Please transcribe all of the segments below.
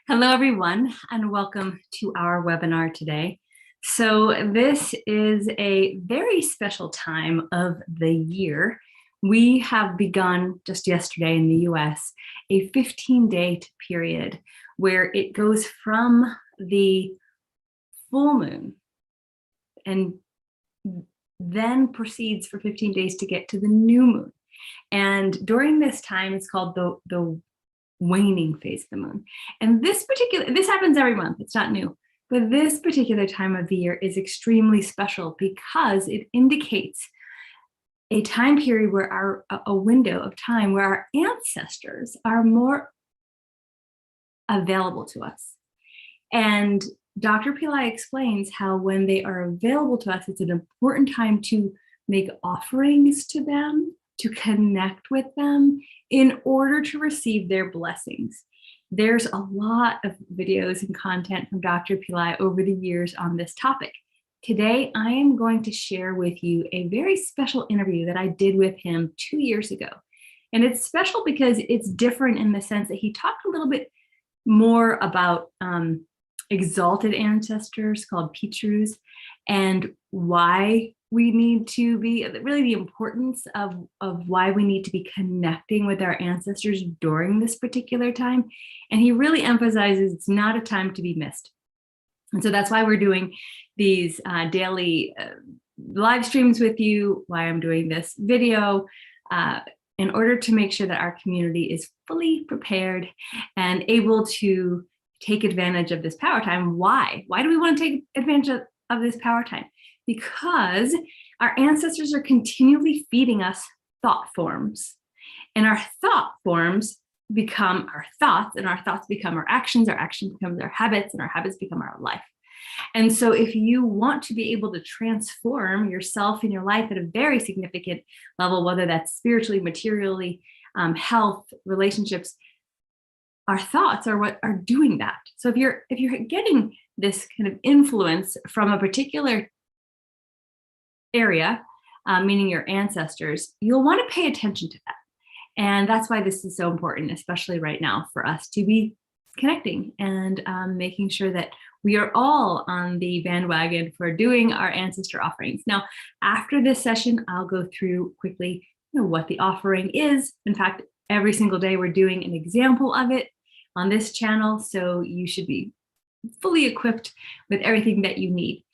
Hello, everyone, and welcome to our webinar today. So this is a very special time of the year. We have begun just yesterday in the US a 15-day period where it goes from the full moon and then proceeds for 15 days to get to the new moon. And during this time, it's called the waning phase of the moon. And this happens every month, it's not new, but this particular time of the year is extremely special because it indicates a time period where a window of time where our ancestors are more available to us. And Dr. Pillai explains how when they are available to us, it's an important time to make offerings to them, to connect with them in order to receive their blessings. There's a lot of videos and content from Dr. Pillai over the years on this topic. Today, I am going to share with you a very special interview that I did with him 2 years ago. And it's special because it's different in the sense that he talked a little bit more about exalted ancestors called Pitrus and why we need to be, really the importance of why we need to be connecting with our ancestors during this particular time. And he really emphasizes it's not a time to be missed. And so that's why we're doing these daily live streams with you, why I'm doing this video, in order to make sure that our community is fully prepared and able to take advantage of this power time. Why? Why do we want to take advantage of this power time? Because our ancestors are continually feeding us thought forms. And our thought forms become our thoughts, and our thoughts become our actions becomes our habits, and our habits become our life. And so if you want to be able to transform yourself and your life at a very significant level, whether that's spiritually, materially, health, relationships, our thoughts are what are doing that. So if you're getting this kind of influence from a particular area, meaning your ancestors, you'll want to pay attention to that. And that's why this is so important, especially right now, for us to be connecting and making sure that we are all on the bandwagon for doing our ancestor offerings. Now, after this session, I'll go through quickly what the offering is. In fact, every single day we're doing an example of it on this channel, so you should be fully equipped with everything that you need.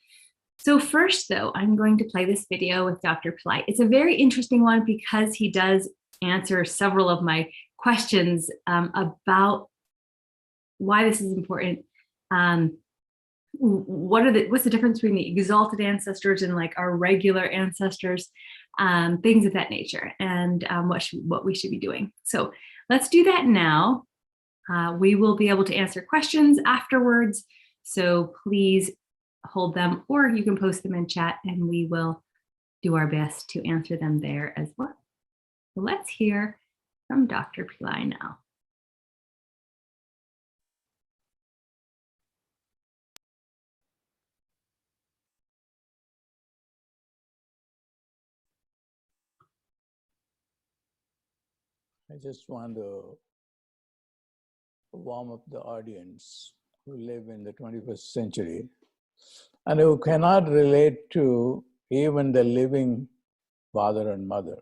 So first, though, I'm going to play this video with Dr. Pillai. It's a very interesting one because he does answer several of my questions about why this is important. What's the difference between the exalted ancestors and like our regular ancestors, things of that nature, and what we should be doing. So let's do that now. We will be able to answer questions afterwards, so please hold them, or you can post them in chat and we will do our best to answer them there as well. So let's hear from Dr. Pillai now. I just want to warm up the audience who live in the 21st century and who cannot relate to even the living father and mother.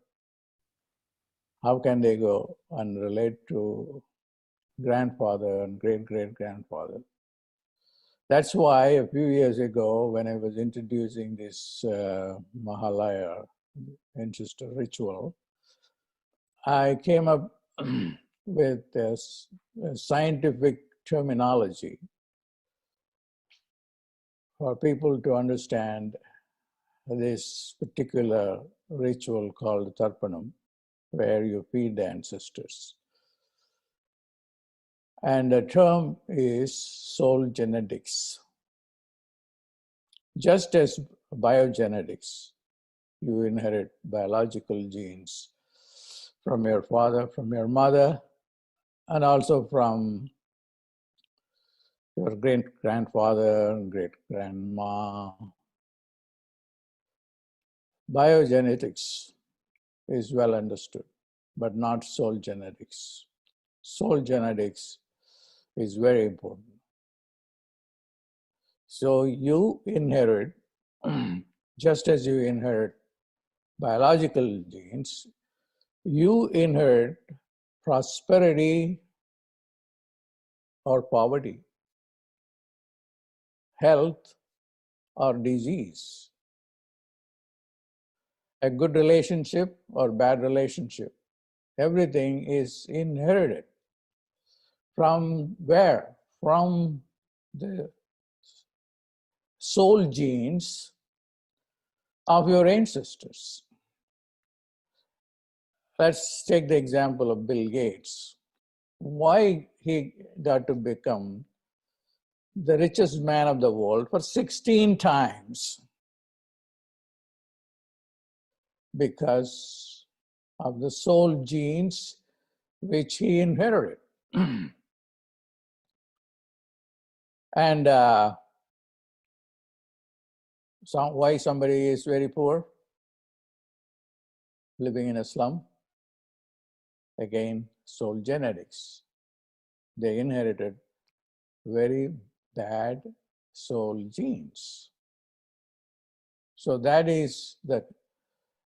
How can they go and relate to grandfather and great-great-grandfather? That's why a few years ago, when I was introducing this Mahalaya ancestor ritual, I came up with this scientific terminology for people to understand this particular ritual called Tarpanam, where you feed the ancestors. And the term is soul genetics. Just as biogenetics, you inherit biological genes from your father, from your mother, and also from your great-grandfather, great-grandma. Biogenetics is well understood, but not soul genetics. Soul genetics is very important. So you inherit, just as you inherit biological genes, you inherit prosperity or poverty, health or disease, a good relationship or bad relationship. Everything is inherited. From where? From the soul genes of your ancestors. Let's take the example of Bill Gates. Why he got to become the richest man of the world for 16 times? Because of the soul genes which he inherited. And why somebody is very poor, living in a slum? Again, soul genetics. They inherited very bad soul genes. So that is the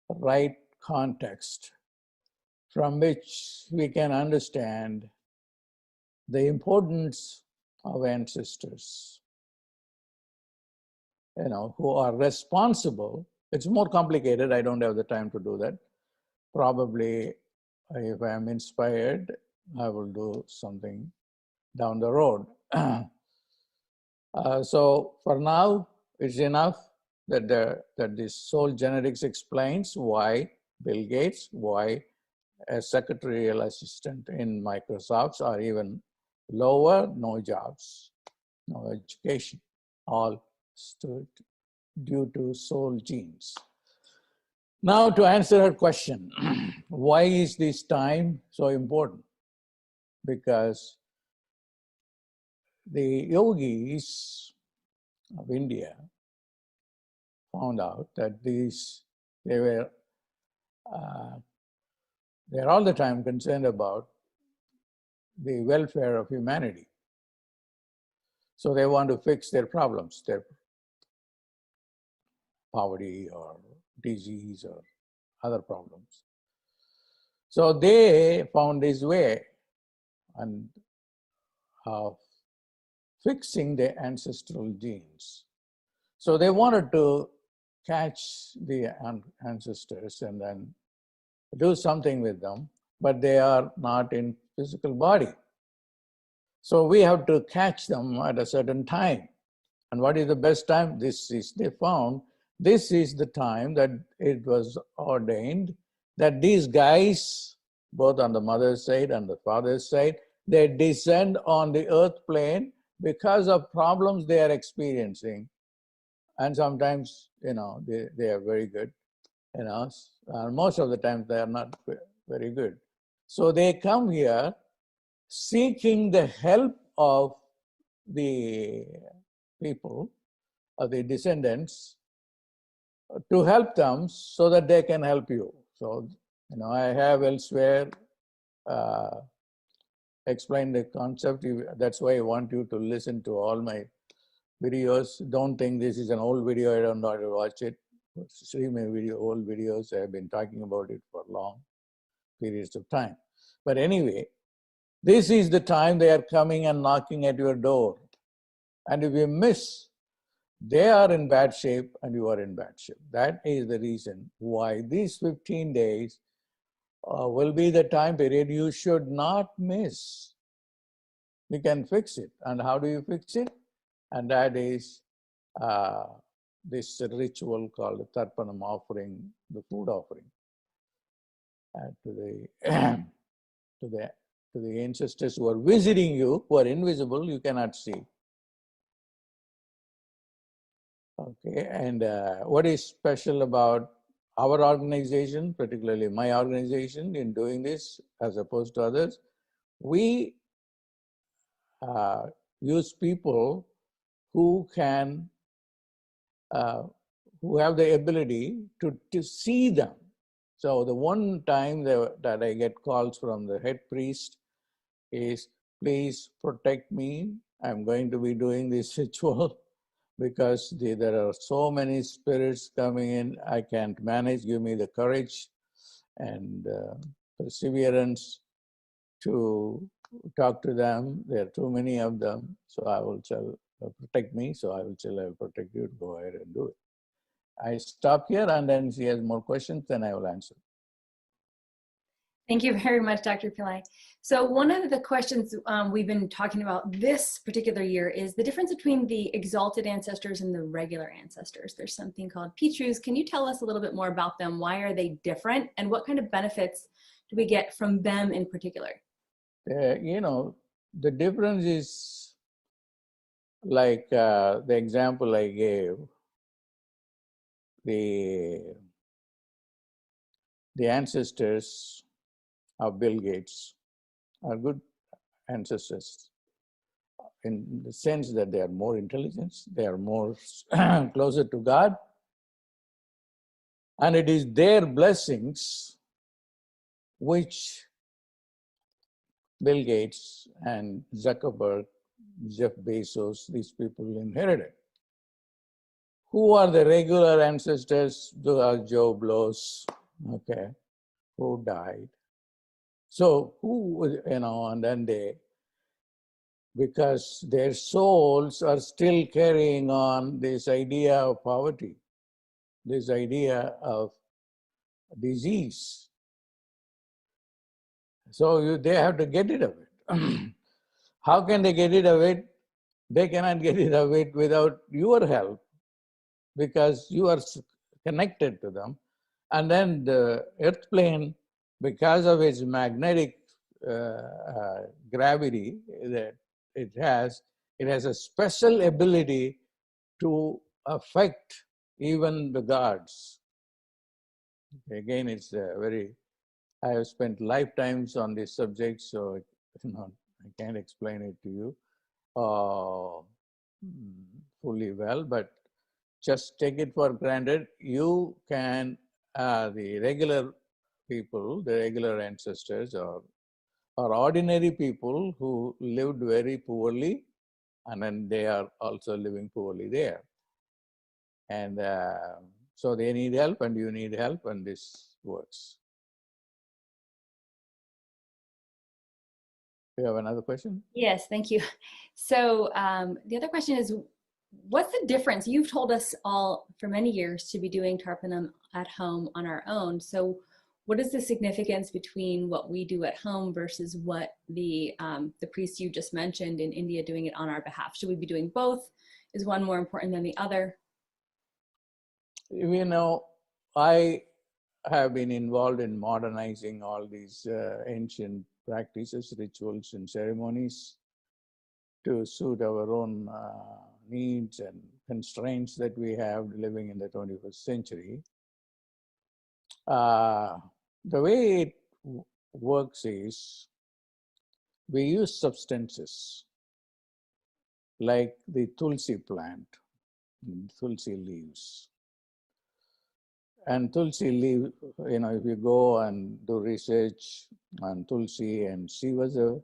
right context from which we can understand the importance of ancestors, who are responsible. It's more complicated. I don't have the time to do that. Probably if I am inspired, I will do something down the road. So for now, it's enough that this soul genetics explains why Bill Gates, why a secretarial assistant in Microsoft, or even lower, no jobs, no education, all stood due to soul genes. Now to answer her question, why is this time so important? Because the yogis of India found out that they're all the time concerned about the welfare of humanity. So they want to fix their problems, their poverty or disease or other problems. So they found this way of fixing the ancestral genes. So they wanted to catch the ancestors and then do something with them, but they are not in physical body. So we have to catch them at a certain time. And what is the best time? They found this is the time that it was ordained that these guys, both on the mother's side and the father's side, they descend on the earth plane because of problems they are experiencing. And sometimes, they are very good, most of the time they are not very good. So they come here seeking the help of the people, of the descendants, to help them so that they can help you. So, I have elsewhere explained the concept. That's why I want you to listen to all my videos. Don't think this is an old video, I don't know how to watch it. See my old videos. I have been talking about it for long periods of time. But anyway, this is the time they are coming and knocking at your door. And if you miss, they are in bad shape and you are in bad shape. That is the reason why these 15 days will be the time period you should not miss. You can fix it. And how do you fix it? And that is this ritual called the Tarpanam offering, the food offering to the ancestors who are visiting you, who are invisible, you cannot see. Okay, and what is special about our organization, particularly my organization, in doing this as opposed to others? We use people who can, who have the ability to see them. So the one time that I get calls from the head priest is please protect me. I'm going to be doing this ritual because there are so many spirits coming in. I can't manage. Give me the courage and perseverance to talk to them. There are too many of them. So I will tell, protect me. So I will tell, I will protect you. Go ahead and do it. I stop here, and then she has more questions, then I will answer. Thank you very much, Dr. Pillai. So one of the questions we've been talking about this particular year is the difference between the exalted ancestors and the regular ancestors. There's something called Pitrus. Can you tell us a little bit more about them? Why are they different? And what kind of benefits do we get from them in particular? You know, the difference is like the example I gave, the ancestors of Bill Gates are good ancestors in the sense that they are more intelligent, they are more closer to God, and it is their blessings which Bill Gates and Zuckerberg, Jeff Bezos, these people inherited. Who are the regular ancestors? Those are Joe Blows, okay, who died. So who, you know, and then they, because their souls are still carrying on this idea of poverty, this idea of disease. So they have to get rid of it. How can they get rid of it? They cannot get rid of it without your help, because you are connected to them. And then the earth plane, because of its magnetic gravity that it has a special ability to affect even the gods. Again, it's I have spent lifetimes on this subject, so you know, I can't explain it to you fully well, but just take it for granted. You can, the regular people, the regular ancestors, or ordinary people who lived very poorly, and then they are also living poorly there. And so they need help, and you need help, and this works. You have another question? Yes, thank you. So the other question is, what's the difference? You've told us all for many years to be doing Tarpanam at home on our own. So what is the significance between what we do at home versus what the priest you just mentioned in India doing it on our behalf? Should we be doing both? Is one more important than the other? You know, I have been involved in modernizing all these ancient practices, rituals, and ceremonies to suit our own needs and constraints that we have living in the 21st century. The way it works is we use substances like the tulsi plant, tulsi leaves. And tulsi leaf, you know, if you go and do research on tulsi, and she was a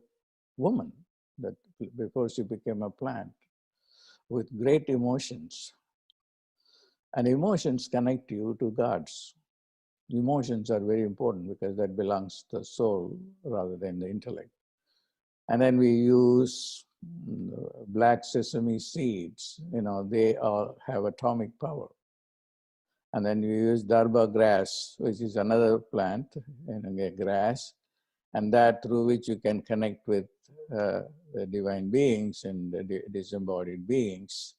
woman that before she became a plant with great emotions. And emotions connect you to gods. Emotions are very important because that belongs to the soul rather than the intellect. And then we use black sesame seeds, you know, they all have atomic power. And then we use darba grass, which is another plant, and a grass, and that through which you can connect with the divine beings and the disembodied beings.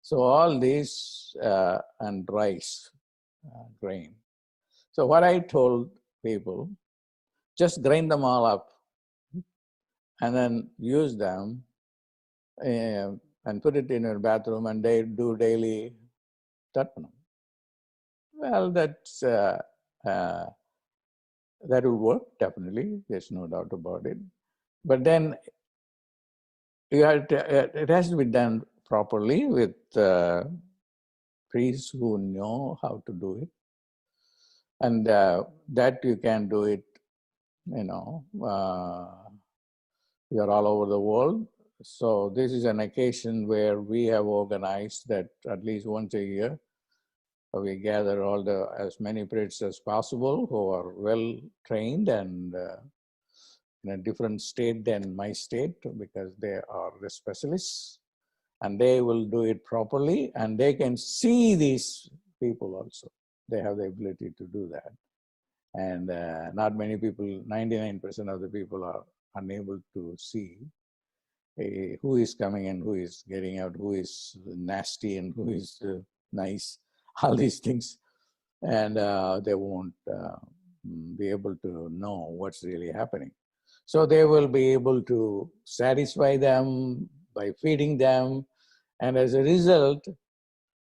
So all these and rice, grain. So what I told people, just grind them all up and then use them and put it in your bathroom, and they do daily tarpanam. Well, that will work, definitely. There's no doubt about it. But then you have to, it has to be done properly with priests who know how to do it. And that you can do it, you know, We are all over the world. So this is an occasion where we have organized that at least once a year, we gather as many priests as possible who are well trained and in a different state than my state, because they are the specialists and they will do it properly, and they can see these people also. They have the ability to do that. And not many people, 99% of the people are unable to see who is coming and who is getting out, who is nasty and who is nice, all these things. And they won't be able to know what's really happening. So they will be able to satisfy them by feeding them. And as a result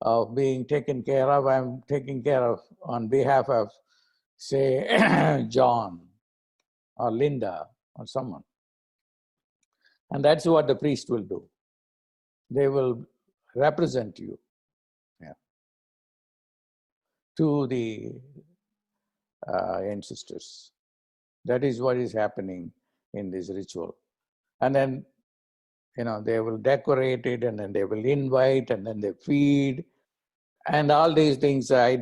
of being taken care of, I'm taking care of on behalf of, say, John or Linda or someone. And that's what the priest will do. They will represent you, yeah, to the ancestors. That is what is happening in this ritual. And then, they will decorate it, and then they will invite, and then they feed. And all these things I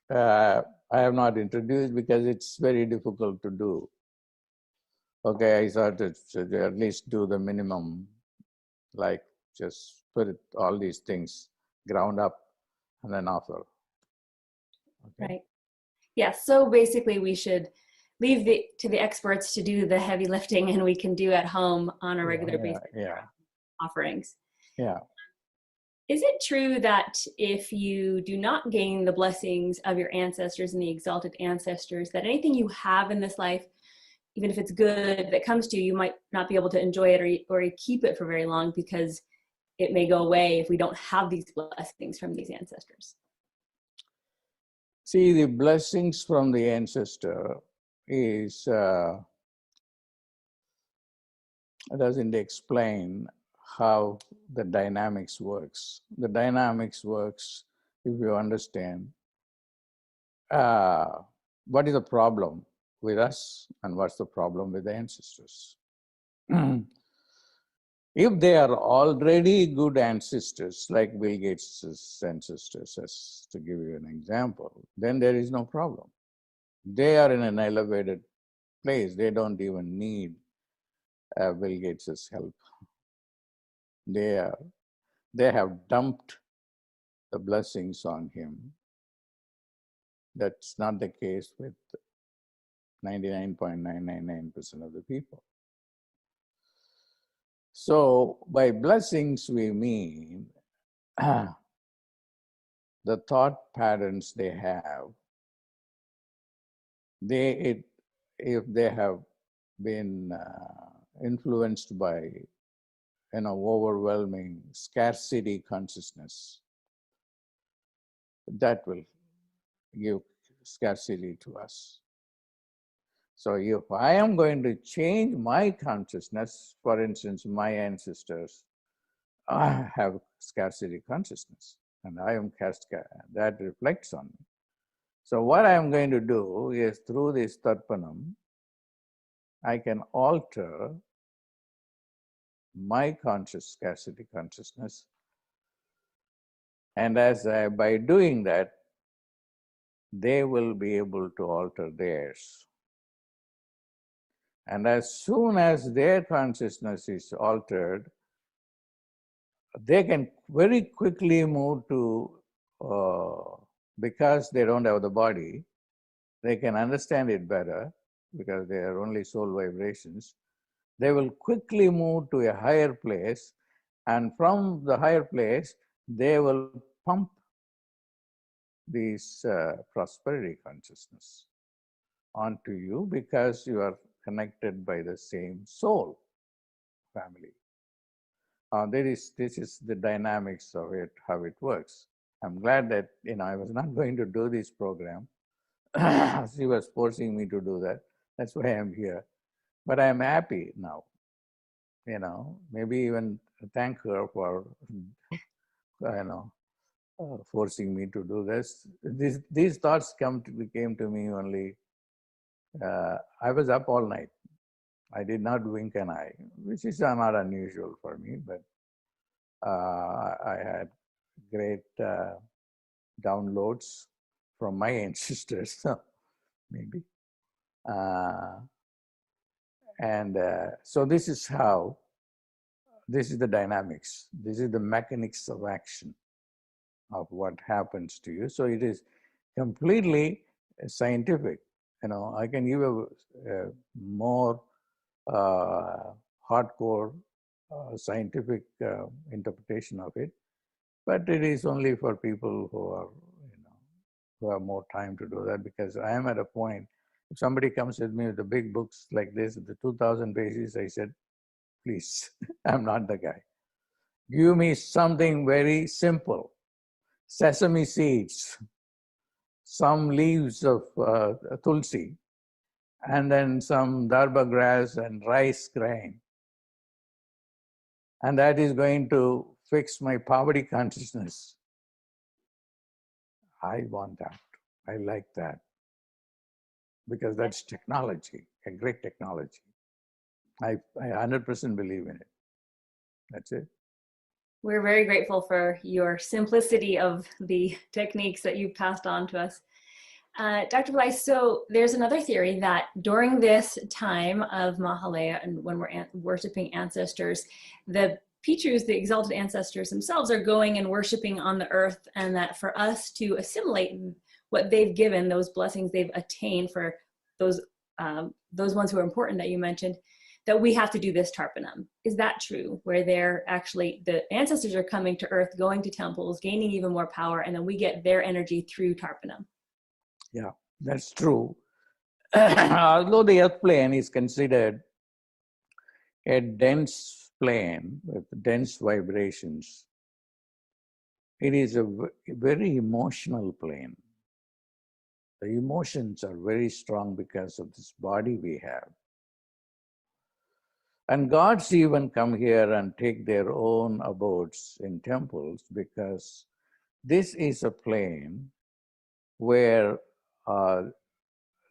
have not introduced because it's very difficult to do. Okay, I thought at least do the minimum, like just put all these things ground up and then offer. Okay. Right. Yes. So basically we should leave to the experts to do the heavy lifting, and we can do at home on a regular basis. Yeah. Offerings. Yeah. Is it true that if you do not gain the blessings of your ancestors and the exalted ancestors, that anything you have in this life, even if it's good that comes to you, you might not be able to enjoy it or keep it for very long because it may go away if we don't have these blessings from these ancestors? See, the blessings from the ancestor doesn't explain how the dynamics works. The dynamics works, if you understand, what is the problem with us and what's the problem with the ancestors. If they are already good ancestors, like Bill Gates' ancestors, as to give you an example, then there is no problem. They are in an elevated place. They don't even need Bill Gates' help. They have dumped the blessings on him. That's not the case with 99.999% of the people. So by blessings, we mean the thought patterns they have. If they have been influenced by overwhelming scarcity consciousness, that will give scarcity to us. So if I am going to change my consciousness, for instance, my ancestors have scarcity consciousness, and that reflects on me. So what I am going to do is, through this Tarpanam, I can alter my scarcity consciousness, and by doing that, they will be able to alter theirs. And as soon as their consciousness is altered, they can very quickly move to, because they don't have the body, they can understand it better because they are only soul vibrations. They will quickly move to a higher place, and from the higher place, they will pump this prosperity consciousness onto you because you are connected by the same soul family. This is the dynamics of it, how it works. I'm glad that I was not going to do this program. She was forcing me to do that. That's why I'm here. But I'm happy now. Maybe even thank her for forcing me to do this. These thoughts came to me only. I was up all night. I did not wink an eye, which is not unusual for me, but I had great downloads from my ancestors, so maybe. So this is how, this is the dynamics, this is the mechanics of action of what happens to you. So it is completely scientific. I can give a more hardcore scientific interpretation of it, but it is only for people who have more time to do that, because I am at a point, if somebody comes with me with the big books like this, the 2,000 pages, I said, please, I'm not the guy. Give me something very simple. Sesame seeds, some leaves of tulsi, and then some darba grass and rice grain. And that is going to fix my poverty consciousness. I want that. I like that. Because that's technology, a great technology. I 100% believe in it. That's it. We're very grateful for your simplicity of the techniques that you've passed on to us. Dr. Pillai, so there's another theory that during this time of Mahalaya and when we're worshiping ancestors, the Pichus, the exalted ancestors themselves, are going and worshiping on the earth, and that for us to assimilate what they've given, those blessings they've attained for those ones who are important that you mentioned, that we have to do this Tarpanam. Is that true? Where they're actually, the ancestors are coming to earth, going to temples, gaining even more power, and then we get their energy through Tarpanam. Yeah, that's true. Although the earth plane is considered a dense plane with dense vibrations, it is a very emotional plane. The emotions are very strong because of this body we have. And gods even come here and take their own abodes in temples, because this is a plane where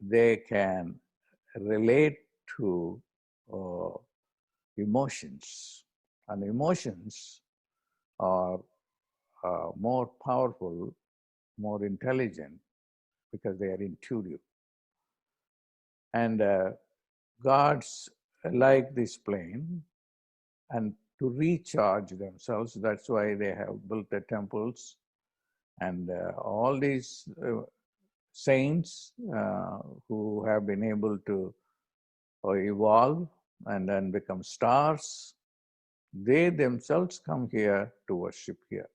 they can relate to emotions. And emotions are more powerful, more intelligent, because they are intuitive. And gods like this plane, and to recharge themselves, that's why they have built the temples. And all these saints who have been able to evolve and then become stars, they themselves come here to worship here.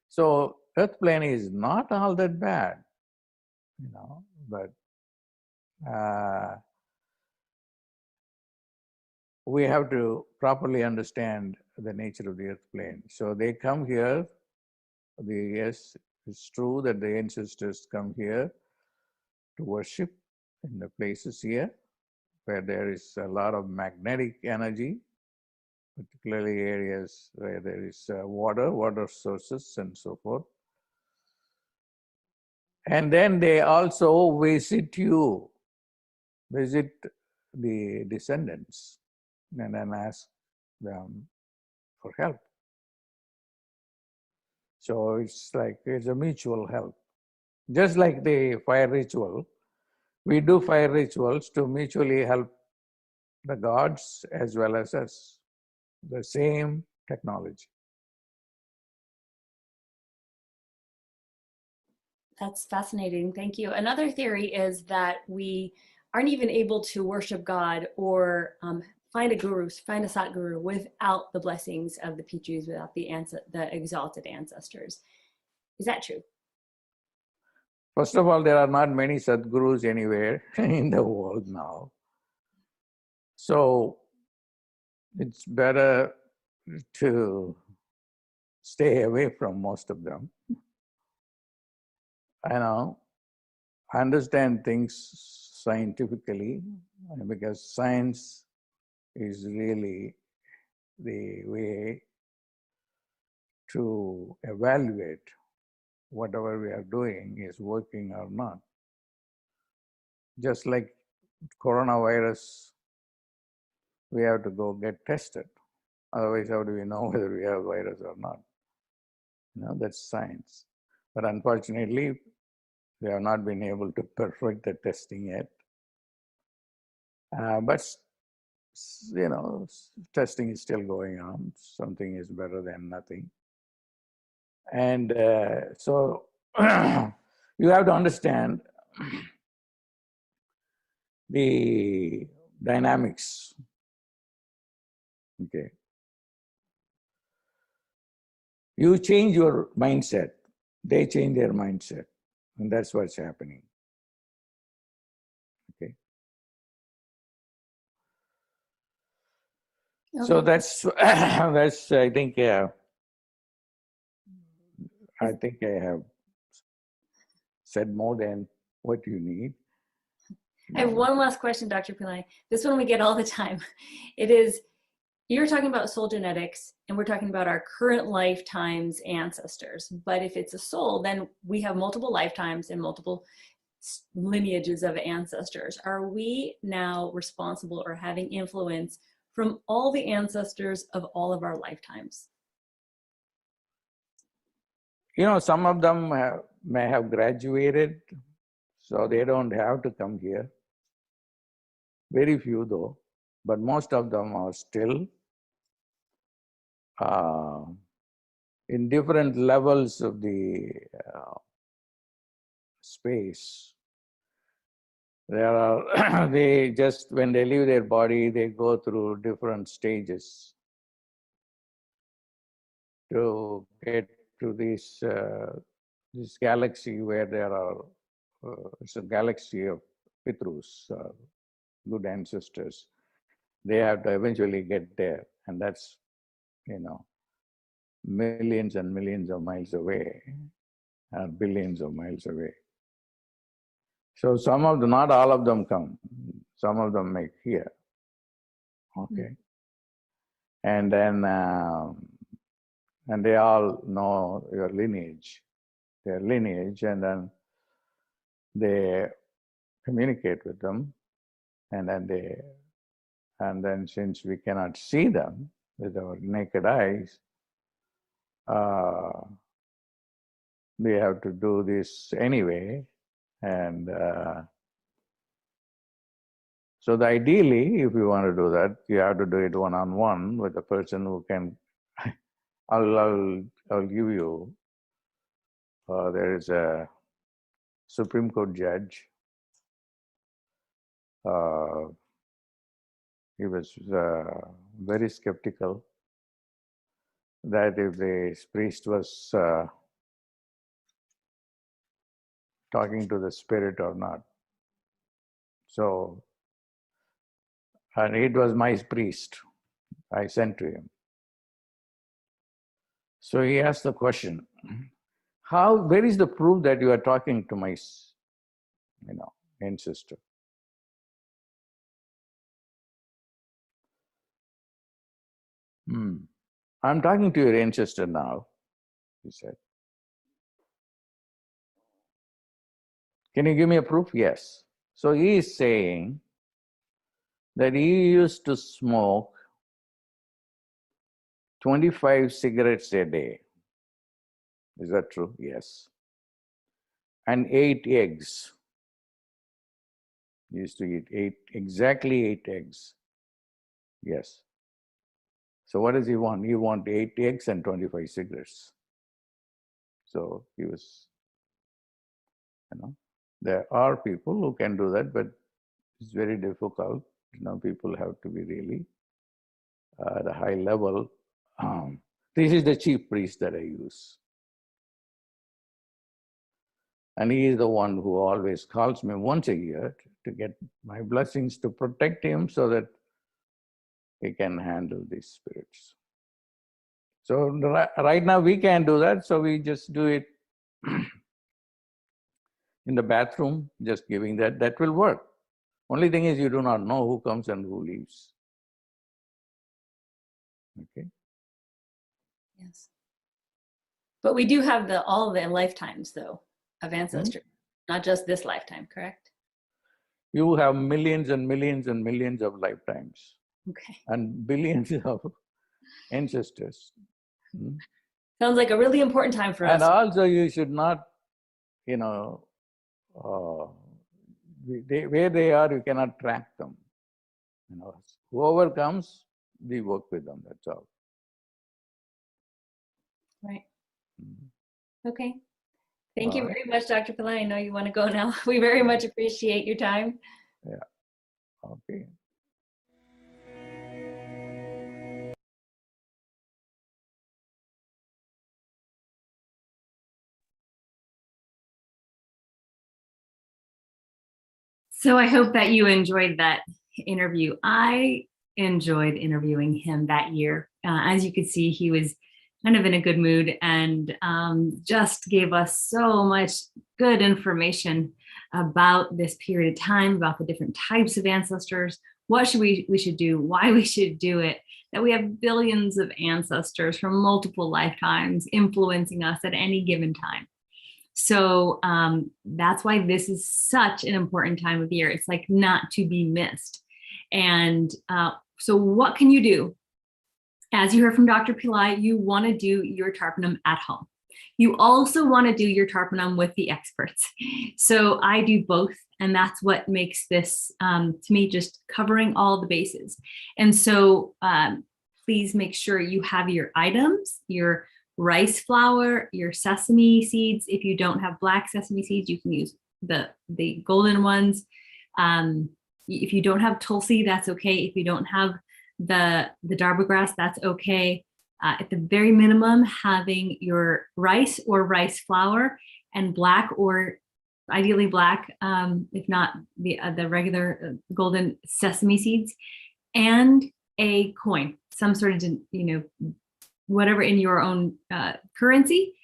So earth plane is not all that bad, but we have to properly understand the nature of the earth plane. So they come here. Yes, it's true that the ancestors come here to worship in the places here where there is a lot of magnetic energy, particularly areas where there is water sources and so forth. And then they also visit the descendants, and then ask them for help. So it's a mutual help. Just like the fire ritual, we do fire rituals to mutually help the gods as well as us. The same technology. That's fascinating. Thank you. Another theory is that we aren't even able to worship God or find a guru, find a Satguru without the blessings of the Pichus, without the exalted ancestors. Is that true? First of all, there are not many Sadgurus anywhere in the world now. So it's better to stay away from most of them. Understand things scientifically, because science is really the way to evaluate whatever we are doing is working or not. Just like coronavirus we have to go get tested. Otherwise, how do we know whether we have virus or not? That's science. But unfortunately, we have not been able to perfect the testing yet. But testing is still going on. Something is better than nothing. And so you have to understand the dynamics. Okay. You change your mindset, they change their mindset, and that's what's happening. Okay. So that's I think I have said more than what you need. I have one last question, Dr. Pillai. This one we get all the time. It is, you're talking about soul genetics, and we're talking about our current lifetime's ancestors. But if it's a soul, then we have multiple lifetimes and multiple lineages of ancestors. Are we now responsible or having influence from all the ancestors of all of our lifetimes? Some of them may have graduated, so they don't have to come here. Very few though, but most of them are still in different levels of the space. There are, when they leave their body, they go through different stages to get to this galaxy where there are, it's a galaxy of Pitrus, good ancestors. They have to eventually get there, and that's, millions and millions of miles away, or billions of miles away. So some of them, not all of them come. Some of them make here. Okay. And then, and they all know your lineage, their lineage, and then they communicate with them. And then since we cannot see them with our naked eyes, we have to do this anyway. And so ideally, if you want to do that, you have to do it one-on-one with a person who can. I'll give you. There is a Supreme Court judge. He was very skeptical that if the priest was talking to the spirit or not. So, and it was my priest I sent to him. So he asked the question, where is the proof that you are talking to my, ancestor? I'm talking to your ancestor now, he said. Can you give me a proof? Yes. So he is saying that he used to smoke 25 cigarettes a day. Is that true? Yes. And 8 eggs. He used to eat exactly 8 eggs. Yes. So what does he want? He wants 8 eggs and 25 cigarettes. So he was, there are people who can do that, but it's very difficult. People have to be really at a high level. This is the chief priest that I use. And he is the one who always calls me once a year to get my blessings to protect him so that he can handle these spirits. So right now we can't do that, so we just do it in the bathroom, just giving that. That will work. Only thing is you do not know who comes and who leaves. Okay. Yes. But we do have all the lifetimes, though, of ancestry, not just this lifetime, correct? You have millions and millions and millions of lifetimes. Okay. and billions of ancestors. Sounds like a really important time for us. And also you should not, you know, where they are, you cannot track them. You know, whoever comes, we work with them, that's all. Right. Okay. Thank you very much, Dr. Pillai. I know you want to go now. We very much appreciate your time. Yeah. Okay. So I hope that you enjoyed that interview. I enjoyed interviewing him that year. As you could see, he was kind of in a good mood and just gave us so much good information about this period of time, about the different types of ancestors, what we should do, why we should do it, that we have billions of ancestors from multiple lifetimes influencing us at any given time. So that's why this is such an important time of year. It's like not to be missed. And so what can you do? As you heard from Dr. Pillai, you want to do your Tarpanam at home. You also want to do your Tarpanam with the experts. So I do both. And that's what makes this, to me, just covering all the bases. And so please make sure you have your items, your rice flour, your sesame seeds. If you don't have black sesame seeds, you can use the golden ones. If you don't have tulsi, that's okay. If you don't have the darba grass, that's okay. At the very minimum, having your rice or rice flour and black, or ideally black, if not the regular golden sesame seeds, and a coin, some sort of, whatever in your own currency,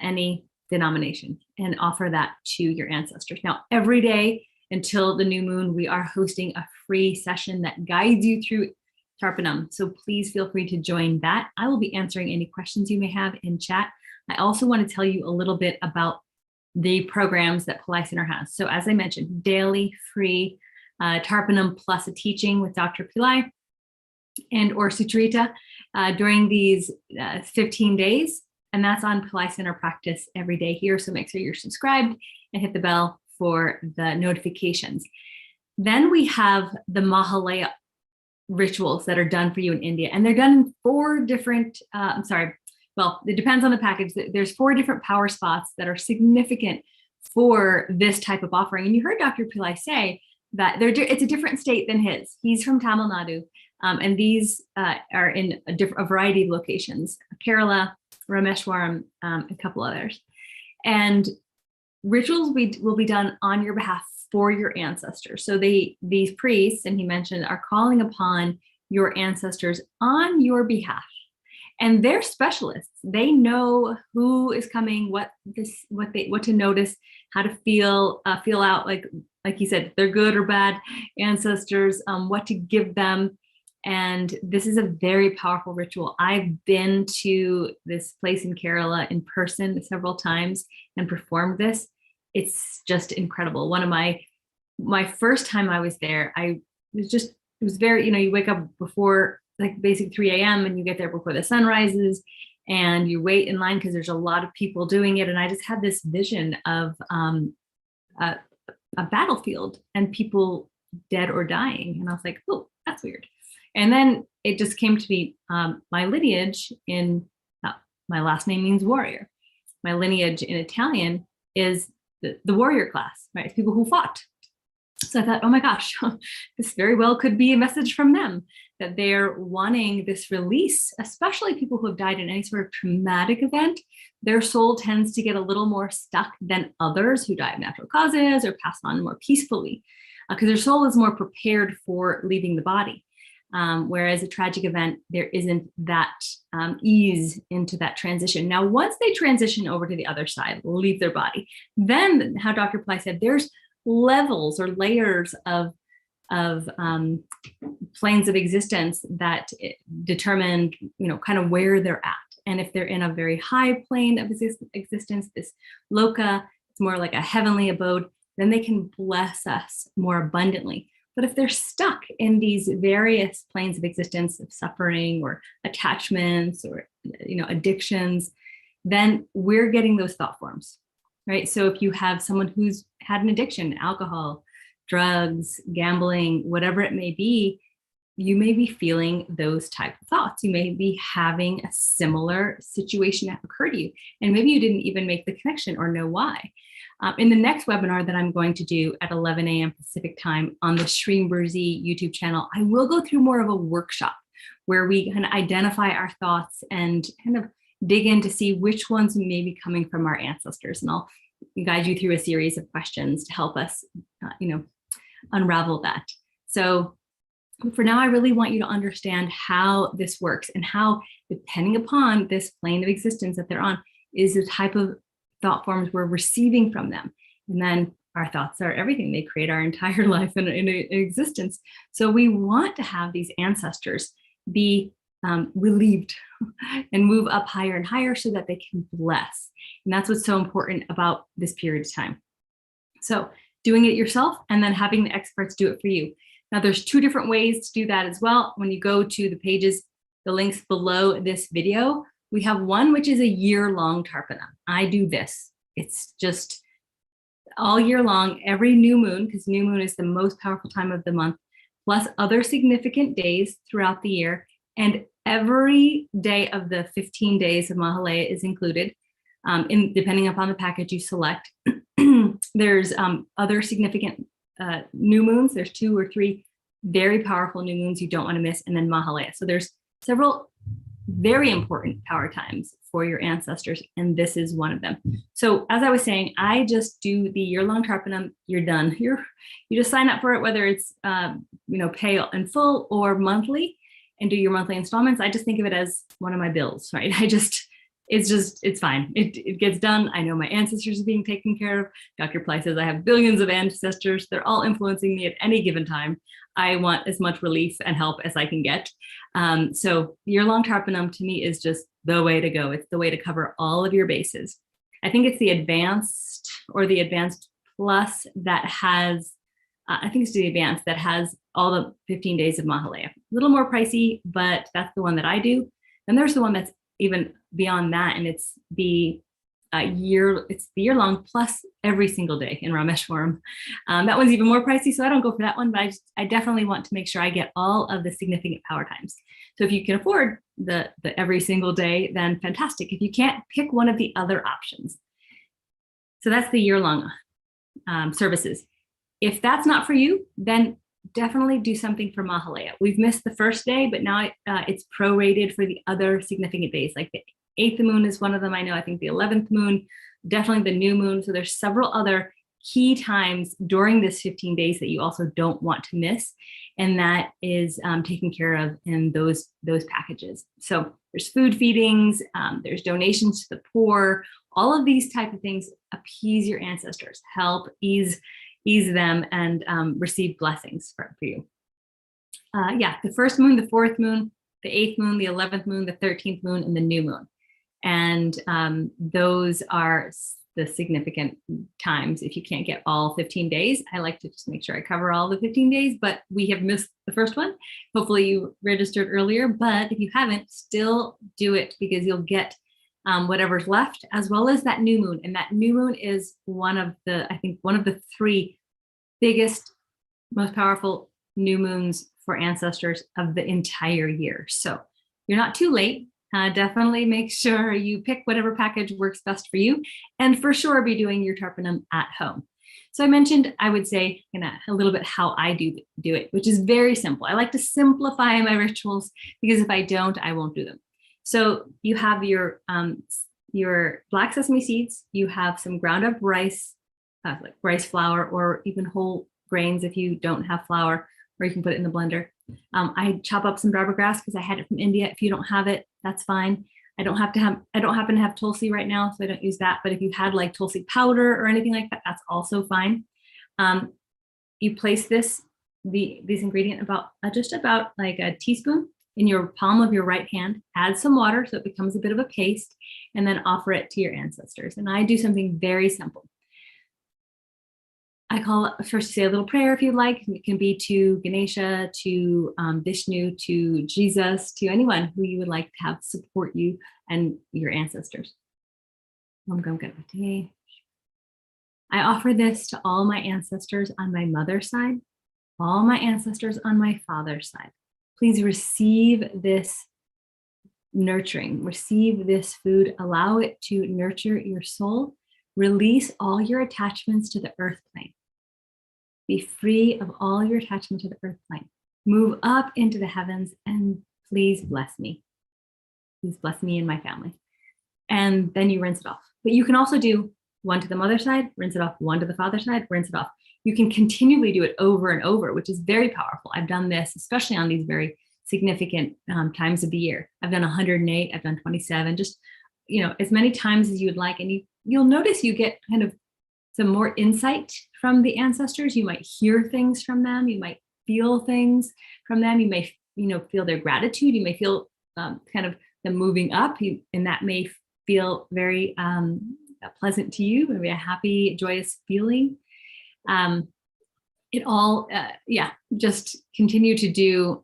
any denomination, and offer that to your ancestors. Now, every day until the new moon, we are hosting a free session that guides you through Tarpanam. So please feel free to join that. I will be answering any questions you may have in chat. I also want to tell you a little bit about the programs that Pillai Center has. So as I mentioned, daily free Tarpanam plus a teaching with Dr. Pillai and or Sucharita during these 15 days. And that's on Pillai Center Practice every day here. So make sure you're subscribed and hit the bell for the notifications. Then we have the Mahalaya rituals that are done for you in India. And they're done in 4 different, it depends on the package. There's 4 different power spots that are significant for this type of offering. And you heard Dr. Pillai say that it's a different state than his. He's from Tamil Nadu. And these are in a variety of locations, Kerala, Rameshwaram, a couple others. And rituals will be done on your behalf for your ancestors. So these priests, and he mentioned, are calling upon your ancestors on your behalf. And they're specialists. They know who is coming, what to notice, how to feel out, like you said, they're good or bad ancestors, what to give them. And this is a very powerful ritual. I've been to this place in Kerala in person several times and performed this. It's just incredible. One of my first time I was there, it was very, you wake up before like basically 3 a.m. and you get there before the sun rises and you wait in line because there's a lot of people doing it. And I just had this vision of a battlefield and people dead or dying. And I was like, oh, that's weird. And then it just came to be my lineage my last name means warrior. My lineage in Italian is the warrior class, right? It's people who fought. So I thought, oh my gosh, this very well could be a message from them that they're wanting this release, especially people who have died in any sort of traumatic event. Their soul tends to get a little more stuck than others who die of natural causes or pass on more peacefully because their soul is more prepared for leaving the body. Whereas a tragic event, there isn't that ease into that transition. Now, once they transition over to the other side, leave their body, then how Dr. Pillai said, there's levels or layers of planes of existence that determine, kind of where they're at. And if they're in a very high plane of existence, this loka, it's more like a heavenly abode, then they can bless us more abundantly. But if they're stuck in these various planes of existence of suffering or attachments or addictions, then we're getting those thought forms, right? So if you have someone who's had an addiction, alcohol, drugs, gambling, whatever it may be, you may be feeling those type of thoughts. You may be having a similar situation that occurred to you, and maybe you didn't even make the connection or know why. In the next webinar that I'm going to do at 11 a.m. Pacific time on the Shreemburzy YouTube channel, I will go through more of a workshop where we can identify our thoughts and kind of dig in to see which ones may be coming from our ancestors. And I'll guide you through a series of questions to help us, unravel that. So for now, I really want you to understand how this works and how, depending upon this plane of existence that they're on, is the type of thought forms we're receiving from them. And then our thoughts are everything. They create our entire life in existence. So we want to have these ancestors be relieved and move up higher and higher so that they can bless. And that's what's so important about this period of time. So doing it yourself and then having the experts do it for you. Now there's two different ways to do that as well. When you go to the pages, the links below this video, we have one which is a year-long Tarpanam. I do this. It's just all year long, every new moon, because new moon is the most powerful time of the month, plus other significant days throughout the year. And every day of the 15 days of Mahalaya is included, depending upon the package you select. There's other significant new moons. There's 2 or 3 very powerful new moons you don't want to miss, and then Mahalaya. So there's several very important power times for your ancestors, and this is one of them. So as I was saying, I just do the year-long Tarpanam. You're done. You just sign up for it, whether it's pay in full or monthly, and do your monthly installments. I just think of it as one of my bills, right? It's fine. It gets done. I know my ancestors are being taken care of. Dr. Pillai says I have billions of ancestors. They're all influencing me at any given time. I want as much relief and help as I can get. So year-long Tarpanam to me is just the way to go. It's the way to cover all of your bases. I think it's the advanced or the advanced plus that has, all the 15 days of Mahalaya. A little more pricey, but that's the one that I do. Then there's the one that's even beyond that, and it's the year-long plus every single day in Rameshwaram. That one's even more pricey, so I don't go for that one, but I definitely want to make sure I get all of the significant power times. So if you can afford the every single day, then fantastic. If you can't, pick one of the other options. So that's the year-long services. If that's not for you, then definitely do something for Mahalaya. We've missed the first day, but now it's prorated for the other significant days. Like the 8th moon is one of them. I know, I think the 11th moon, definitely the new moon. So there's several other key times during this 15 days that you also don't want to miss. And that is taken care of in those packages. So there's food feedings, there's donations to the poor, all of these type of things appease your ancestors, help ease them and receive blessings for you. The first moon, the 4th moon, the 8th moon, the 11th moon, the 13th moon, and the new moon. And those are the significant times. If you can't get all 15 days, I like to just make sure I cover all the 15 days, but we have missed the first one. Hopefully you registered earlier, but if you haven't, still do it because you'll get whatever's left, as well as that new moon. And that new moon is one of the 3 biggest, most powerful new moons for ancestors of the entire year. So you're not too late. Definitely make sure you pick whatever package works best for you, and for sure be doing your Tarpanam at home. So I mentioned, I would say a little bit how I do it, which is very simple. I like to simplify my rituals because if I don't, I won't do them. So you have your black sesame seeds, you have some ground up rice, like rice flour, or even whole grains if you don't have flour, or you can put it in the blender. I chop up some barber grass because I had it from India. If you don't have it, that's fine. I don't happen to have tulsi right now, so I don't use that. But if you had like tulsi powder or anything like that, that's also fine. You place these ingredients just about like a teaspoon in your palm of your right hand, add some water so it becomes a bit of a paste, and then offer it to your ancestors. And I do something very simple. I call first, say a little prayer if you'd like. It can be to Ganesha, to Vishnu, to Jesus, to anyone who you would like to have support you and your ancestors. I offer this to all my ancestors on my mother's side, all my ancestors on my father's side. Please receive this nurturing, receive this food, allow it to nurture your soul, release all your attachments to the earth plane. Be free of all your attachment to the earth plane. Move up into the heavens and please bless me. Please bless me and my family. And then you rinse it off. But you can also do one to the mother side, rinse it off, one to the father side, rinse it off. You can continually do it over and over, which is very powerful. I've done this, especially on these very significant times of the year. I've done 108, I've done 27, just, as many times as you would like. And you'll notice you get kind of some more insight from the ancestors. You might hear things from them. You might feel things from them. You may, feel their gratitude. You may feel kind of them moving up, and that may feel very pleasant to you, maybe a happy, joyous feeling. It all, just continue to do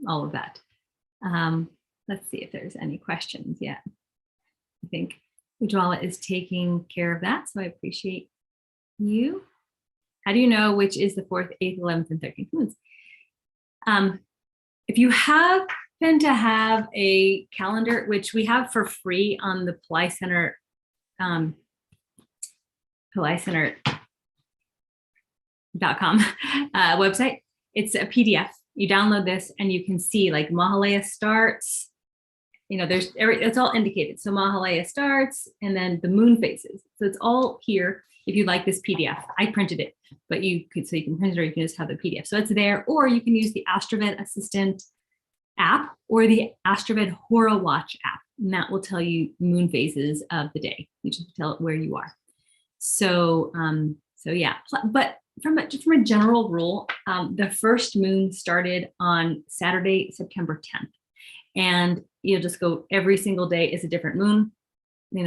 all of that. Let's see if there's any questions yet. I think Ujwala is taking care of that, so I appreciate you. How do you know which is the 4th, 8th, 11th, and 13th moons? If you happen to have a calendar, which we have for free on the Pillai Center, PillaiCenter.com website, it's a PDF. You download this and you can see like Mahalaya starts, it's all indicated. So Mahalaya starts and then the moon phases. So it's all here if you like this PDF. I printed it, but so you can print it or you can just have the PDF. So it's there, or you can use the Astraved Assistant app or the Astraved Hora Watch app. And that will tell you moon phases of the day. You just tell it where you are. So yeah, but from a general rule, the first moon started on Saturday, September 10th. And you'll just go every single day is a different moon.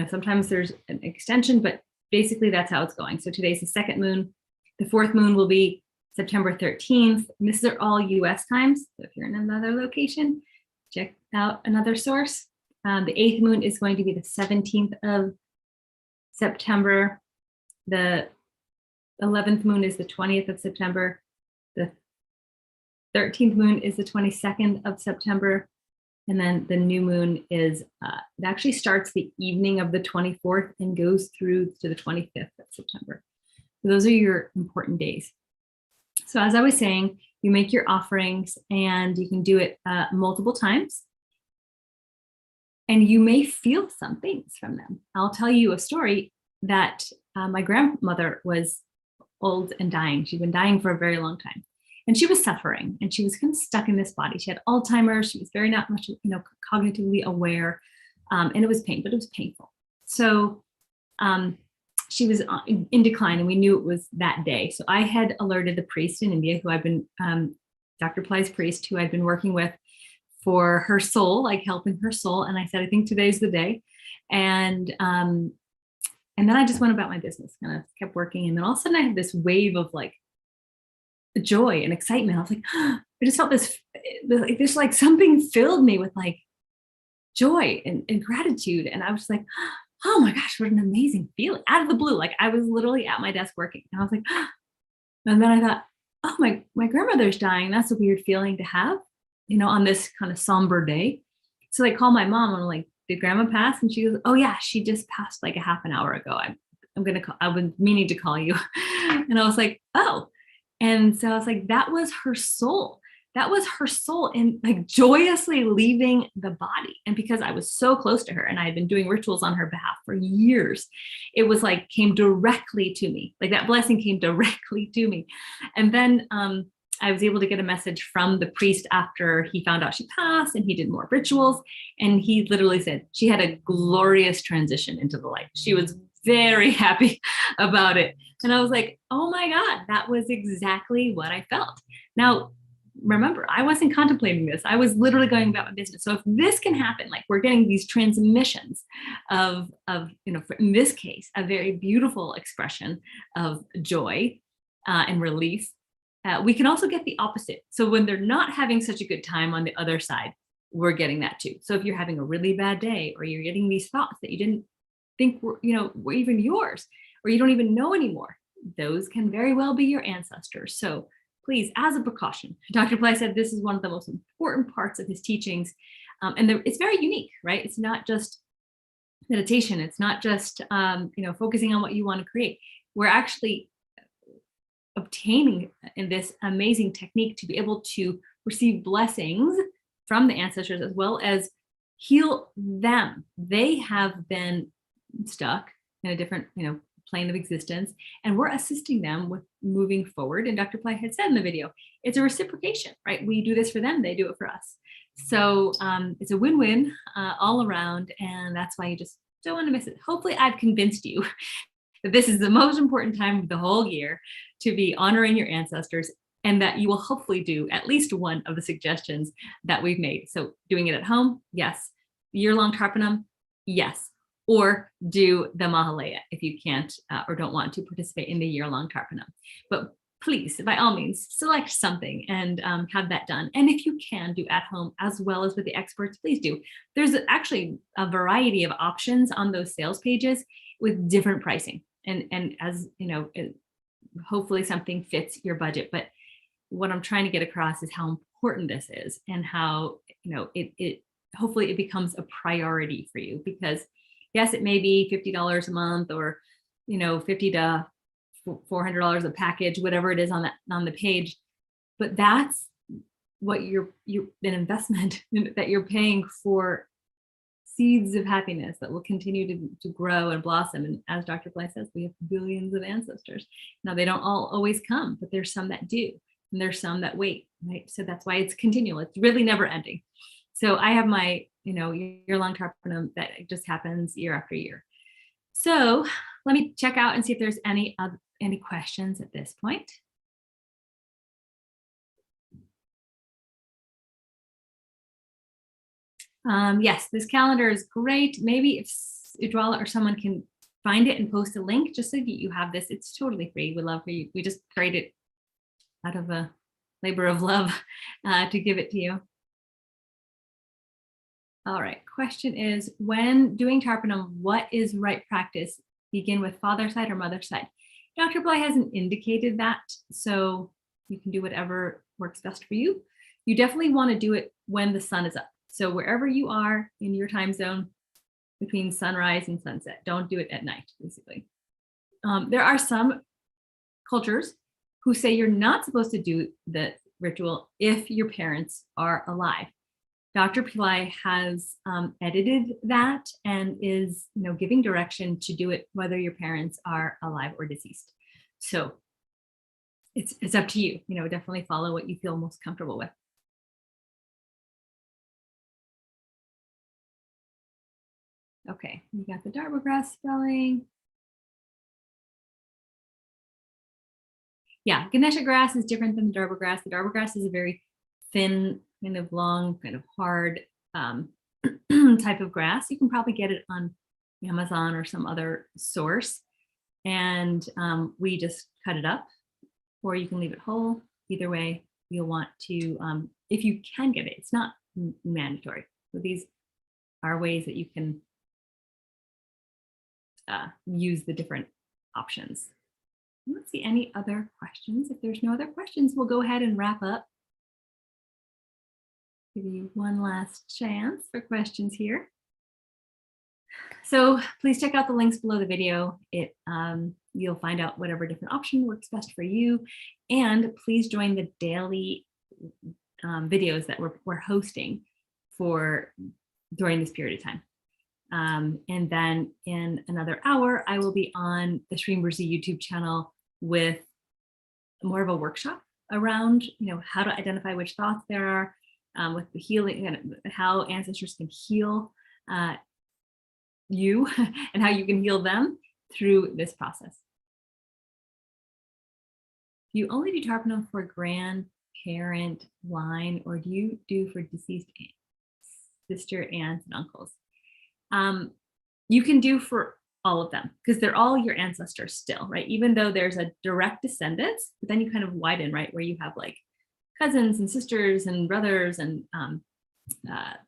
Sometimes there's an extension, but basically that's how it's going. So today's the 2nd moon. The 4th moon will be September 13th. And this are all US times. So if you're in another location, check out another source. The 8th moon is going to be the 17th of September. The 11th moon is the 20th of September. The 13th moon is the 22nd of September. And then the new moon is, it actually starts the evening of the 24th and goes through to the 25th of September. So those are your important days. So as I was saying, you make your offerings and you can do it multiple times. And you may feel some things from them. I'll tell you a story that my grandmother was old and dying. She'd been dying for a very long time. And she was suffering and she was kind of stuck in this body. She had Alzheimer's. She was very not much, cognitively aware. And it was but it was painful. So she was in decline and we knew it was that day. So I had alerted the priest in India who I've been, Dr. Pillai's priest, who I'd been working with for her soul, like helping her soul. And I said, I think today's the day. And then I just went about my business, kind of kept working. And then all of a sudden I had this wave of like joy and excitement. I was like, I just felt this like something filled me with like joy and gratitude. And I was like, oh my gosh, what an amazing feeling out of the blue. Like I was literally at my desk working and I was like, and then I thought, oh, my grandmother's dying. That's a weird feeling to have, on this kind of somber day. So I called my mom and I'm like, did grandma pass? And she goes, oh yeah, she just passed like a half an hour ago. I was meaning to call you. And I was like, oh. And so I was like, that was her soul. That was her soul in like joyously leaving the body. And because I was so close to her and I had been doing rituals on her behalf for years, it was like came directly to me. Like that blessing came directly to me. And then I was able to get a message from the priest after he found out she passed and he did more rituals. And he literally said she had a glorious transition into the light. She was very happy about it. And I was like, oh my God, that was exactly what I felt. Now, remember, I wasn't contemplating this. I was literally going about my business. So if this can happen, like we're getting these transmissions you know, in this case, a very beautiful expression of joy and relief. We can also get the opposite. So when they're not having such a good time on the other side, we're getting that too. So if you're having a really bad day, or you're getting these thoughts that you didn't think were, you know, were even yours, or you don't even know anymore, those can very well be your ancestors. So please, as a precaution, Dr. Pillai said this is one of the most important parts of his teachings. And it's very unique, right? It's not just meditation. It's not just, you know, focusing on what you want to create. We're actually obtaining in this amazing technique to be able to receive blessings from the ancestors, as well as heal them. They have been stuck in a different, you know, plane of existence, and we're assisting them with moving forward. And Dr. Pillai had said in the video, it's a reciprocation, right? We do this for them, they do it for us. So it's a win-win all around, and that's why you just don't want to miss it. Hopefully I've convinced you that this is the most important time of the whole year to be honoring your ancestors, and that you will hopefully do at least one of the suggestions that we've made. So doing it at home, yes. Yearlong Tarpanam, yes. Or do the Mahalaya if you can't or don't want to participate in the yearlong Tarpanam. But please, by all means, select something and have that done. And if you can do at home as well as with the experts, please do. There's actually a variety of options on those sales pages with different pricing. And as you know, hopefully something fits your budget. But what I'm trying to get across is how important this is, and how, you know, it hopefully it becomes a priority for you, because yes, it may be $50 a month, or, you know, $50 to $400 a package, whatever it is on the page, but that's what you're an investment that you're paying for seeds of happiness that will continue to grow and blossom. And as Dr. Pillai says, we have billions of ancestors. Now, they don't all always come, but there's some that do, and there's some that wait, right? So that's why it's continual. It's really never ending. So I have my, you know, yearlong Tarpanam that just happens year after year. So let me check out and see if there's any questions at this point. Yes, this calendar is great. Maybe if Ujwala or someone can find it and post a link just so that you have this. It's totally free. We love for you. We just created it out of a labor of love to give it to you. All right, question is, when doing Tarpanam, what is right practice? Begin with father side or mother side? Dr. Pillai hasn't indicated that, so you can do whatever works best for you. You definitely want to do it when the sun is up. So wherever you are in your time zone between sunrise and sunset, don't do it at night, basically. There are some cultures who say you're not supposed to do the ritual if your parents are alive. Dr. Pillai has edited that and is, you know, giving direction to do it whether your parents are alive or deceased. So it's up to you. You know, definitely follow what you feel most comfortable with. Okay, you got the Dharma grass spelling. Yeah, Ganesha grass is different than the Dharma grass. The Dharma grass is a very thin, kind of long, kind of hard type of grass. You can probably get it on Amazon or some other source. And we just cut it up, or you can leave it whole. Either way, you'll want to, if you can get it, it's not mandatory. So these are ways that you can use the different options. Let's see any other questions. If there's no other questions, we'll go ahead and wrap up. Give you one last chance for questions here. So please check out the links below the video. You'll find out whatever different option works best for you. And please join the daily videos that we're hosting during this period of time. And then in another hour, I will be on the Srimurzi YouTube channel with more of a workshop around, you know, how to identify which thoughts there are, with the healing and how ancestors can heal you and how you can heal them through this process. Do you only do Tarpanam for grandparent line, or do you do for deceased sister, aunts, and uncles? you can do for all of them because they're all your ancestors still, right? Even though there's a direct descendants, but then you kind of widen, right? Where you have like cousins and sisters and brothers and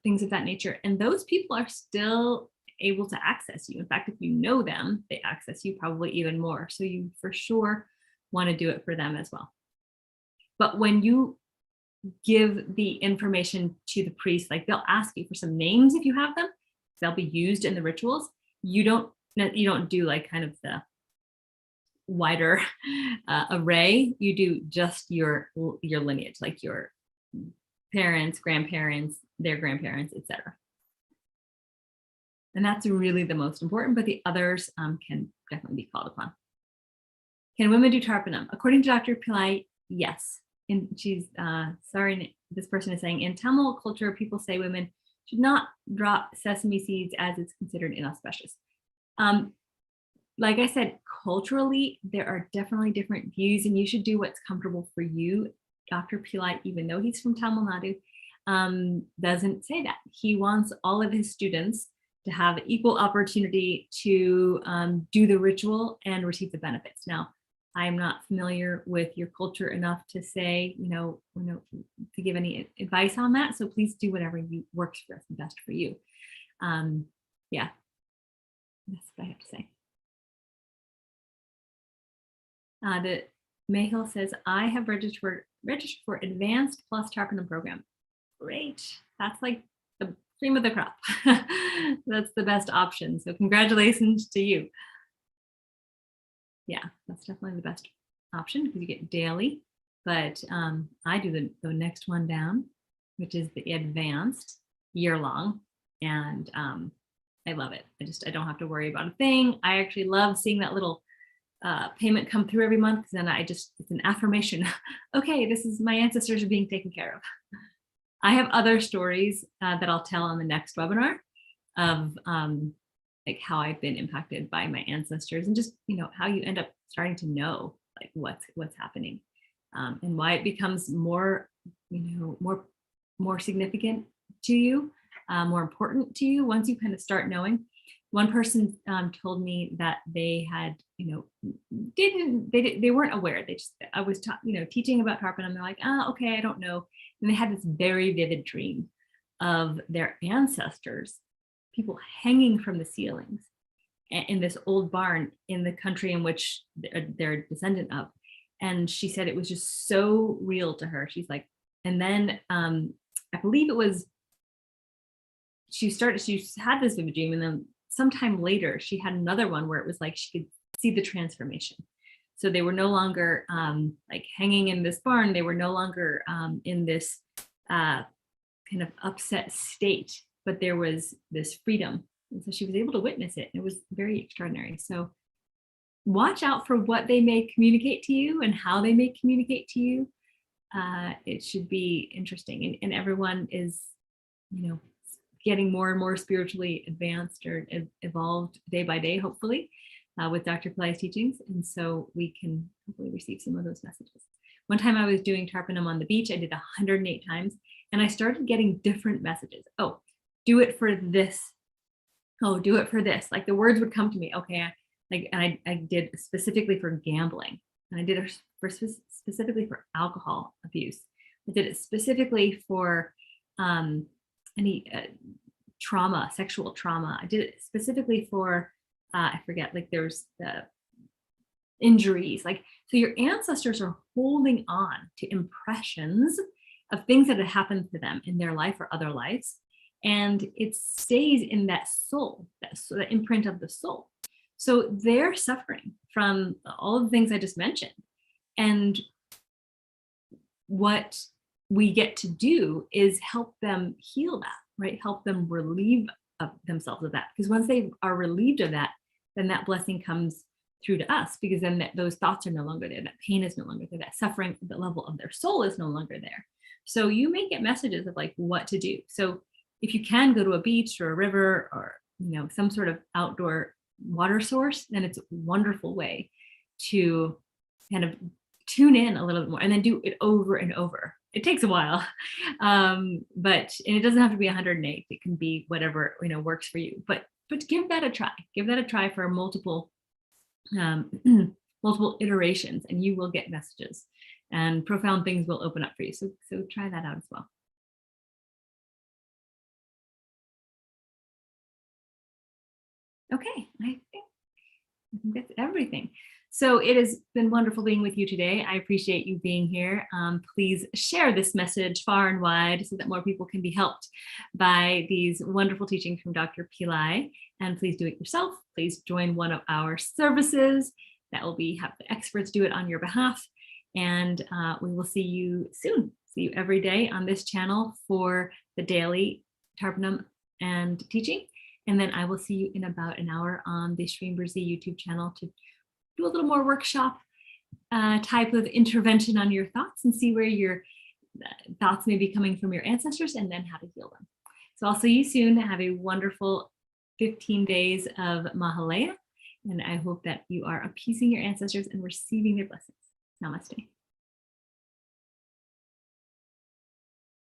things of that nature. And those people are still able to access you. In fact, if you know them, they access you probably even more. So you for sure want to do it for them as well. But when you give the information to the priest, like they'll ask you for some names if you have them, they'll be used in the rituals. You don't do like kind of the wider array. You do just your lineage, like your parents, grandparents, their grandparents, etc. And that's really the most important, but the others can definitely be called upon. Can women do Tarpanam? According to Dr. Pillai, yes. And she's, sorry, this person is saying, in Tamil culture, people say women should not drop sesame seeds as it's considered inauspicious. Like I said, culturally, there are definitely different views and you should do what's comfortable for you. Dr. Pillai, even though he's from Tamil Nadu, doesn't say that. He wants all of his students to have equal opportunity to do the ritual and receive the benefits. Now, I'm not familiar with your culture enough to say, to give any advice on that. So please do whatever works for us and best for you. Yeah, that's what I have to say. The Mayhill says, I have registered for Advanced Plus Tarpanam program. Great. That's like the cream of the crop. That's the best option. So congratulations to you. Yeah, that's definitely the best option because you get daily. But I do the next one down, which is the advanced year-long. And I love it. I don't have to worry about a thing. I actually love seeing that little payment come through every month, because then it's an affirmation. Okay, this is my ancestors are being taken care of. I have other stories that I'll tell on the next webinar of like how I've been impacted by my ancestors, and just how you end up starting to know like what's happening, and why it becomes more more significant to you, more important to you once you kind of start knowing. One person told me that they had, they weren't aware. I was teaching about Tarpanam. They're like, okay, I don't know. And they had this very vivid dream of their ancestors, people hanging from the ceilings in this old barn in the country in which they're a descendant of. And she said it was just so real to her. She's like, and then I believe it was, she had this vivid dream, and then sometime later, she had another one where it was like she could see the transformation. So they were no longer like hanging in this barn. They were no longer in this kind of upset state, but there was this freedom. And so she was able to witness it. It was very extraordinary. So watch out for what they may communicate to you and how they may communicate to you. It should be interesting. And everyone is, getting more and more spiritually advanced or evolved day by day, hopefully, with Dr. Pillai's teachings. And so we can hopefully receive some of those messages. One time I was doing Tarpanam on the beach. I did 108 times, and I started getting different messages. Oh, do it for this. Oh, do it for this. Like the words would come to me. Okay, and I did specifically for gambling, and I did it specifically for alcohol abuse. I did it specifically for any trauma, sexual trauma. I did it specifically for, I forget, like there's the injuries. Like, so your ancestors are holding on to impressions of things that had happened to them in their life or other lives. And it stays in that soul, that imprint of the soul. So they're suffering from all of the things I just mentioned. And what we get to do is help them heal that, right? Help them relieve themselves of that. Because once they are relieved of that, then that blessing comes through to us, because then those thoughts are no longer there. That pain is no longer there. That suffering at the level of their soul is no longer there. So you may get messages of like what to do. So if you can go to a beach or a river or some sort of outdoor water source, then it's a wonderful way to kind of tune in a little bit more, and then do it over and over. It takes a while, but it doesn't have to be 108. It can be whatever works for you. But but give that a try. Give that a try for multiple multiple iterations, and you will get messages, and profound things will open up for you. So try that out as well. Okay, I think that's everything. So it has been wonderful being with you today. I appreciate you being here. Please share this message far and wide so that more people can be helped by these wonderful teachings from Dr. Pillai. And please do it yourself. Please join one of our services that will have the experts do it on your behalf. And we will see you soon. See you every day on this channel for the daily Tarpanam and teaching. And then I will see you in about an hour on the Shrimberzi YouTube channel to do a little more workshop type of intervention on your thoughts and see where your thoughts may be coming from your ancestors and then how to heal them. So I'll see you soon. Have a wonderful 15 days of Mahalaya. And I hope that you are appeasing your ancestors and receiving their blessings. Namaste.